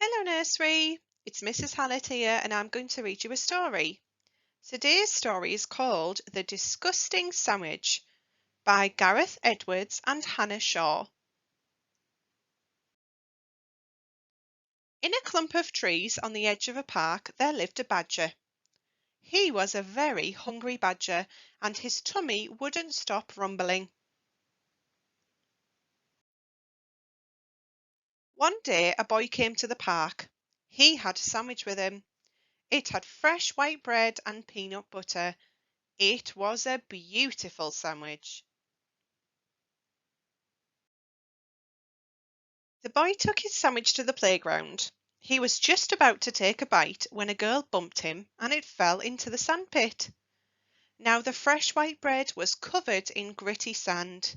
Hello, nursery. It's Mrs. Hallett here, and I'm going to read you a story. Today's story is called The Disgusting Sandwich by Gareth Edwards and Hannah Shaw. In a clump of trees on the edge of a park, there lived a badger. He was a very hungry badger, and his tummy wouldn't stop rumbling. One day, a boy came to the park. He had a sandwich with him. It had fresh white bread and peanut butter. It was a beautiful sandwich. The boy took his sandwich to the playground. He was just about to take a bite when a girl bumped him and it fell into the sandpit. Now the fresh white bread was covered in gritty sand.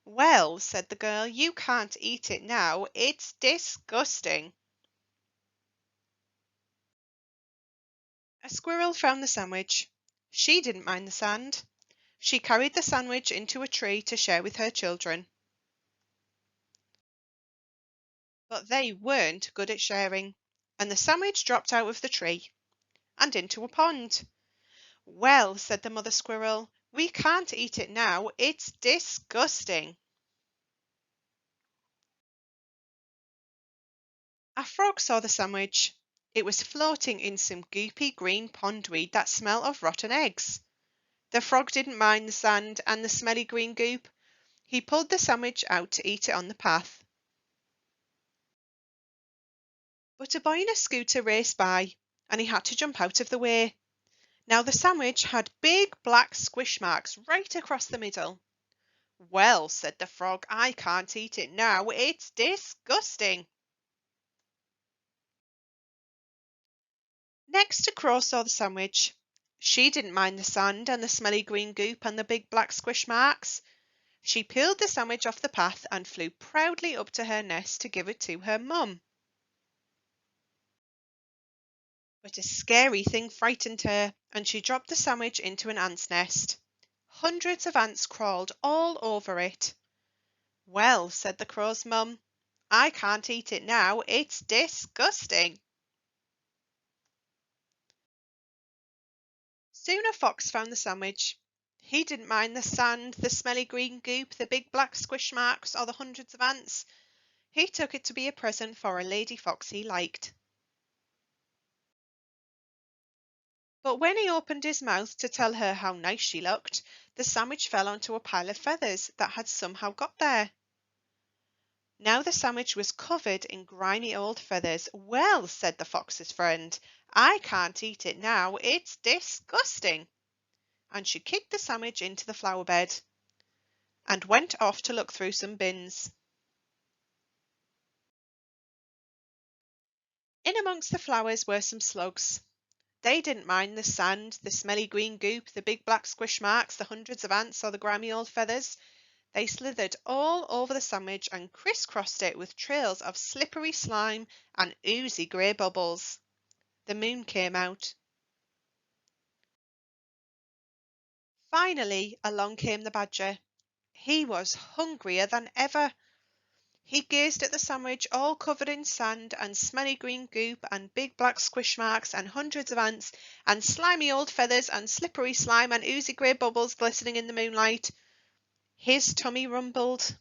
"Well," said the girl, "you can't eat it now. It's disgusting." A squirrel found the sandwich. She didn't mind the sand. She carried the sandwich into a tree to share with her children. But they weren't good at sharing, and the sandwich dropped out of the tree and into a pond. "Well," said the mother squirrel, "we can't eat it now. It's disgusting." A frog saw the sandwich. It was floating in some goopy green pondweed that smelt of rotten eggs. The frog didn't mind the sand and the smelly green goop. He pulled the sandwich out to eat it on the path. But a boy in a scooter raced by, and he had to jump out of the way. Now the sandwich had big black squish marks right across the middle. "Well," said the frog, "I can't eat it now. It's disgusting." Next a crow saw the sandwich. She didn't mind the sand and the smelly green goop and the big black squish marks. She peeled the sandwich off the path and flew proudly up to her nest to give it to her mum. But a scary thing frightened her, and she dropped the sandwich into an ant's nest. Hundreds of ants crawled all over it. "Well," said the crow's mum, "I can't eat it now. It's disgusting." Soon a fox found the sandwich. He didn't mind the sand, the smelly green goop, the big black squish marks, or the hundreds of ants. He took it to be a present for a lady fox he liked. But when he opened his mouth to tell her how nice she looked, the sandwich fell onto a pile of feathers that had somehow got there. Now the sandwich was covered in grimy old feathers. "Well," said the fox's friend, "I can't eat it now. It's disgusting." And she kicked the sandwich into the flower bed and went off to look through some bins. In amongst the flowers were some slugs. They didn't mind the sand, the smelly green goop, the big black squish marks, the hundreds of ants, or the grimy old feathers. They slithered all over the sandwich and crisscrossed it with trails of slippery slime and oozy grey bubbles. The moon came out. Finally along came the badger. He was hungrier than ever. He gazed at the sandwich all covered in sand and smelly green goop and big black squish marks and hundreds of ants and slimy old feathers and slippery slime and oozy grey bubbles glistening in the moonlight. His tummy rumbled.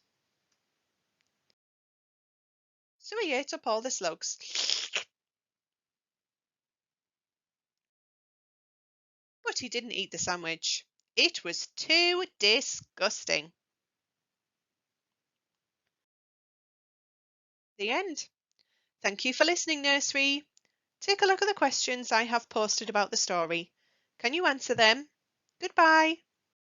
So he ate up all the slugs. But he didn't eat the sandwich. It was too disgusting. The end. Thank you for listening, nursery. Take a look at the questions I have posted about the story. Can you answer them? Goodbye.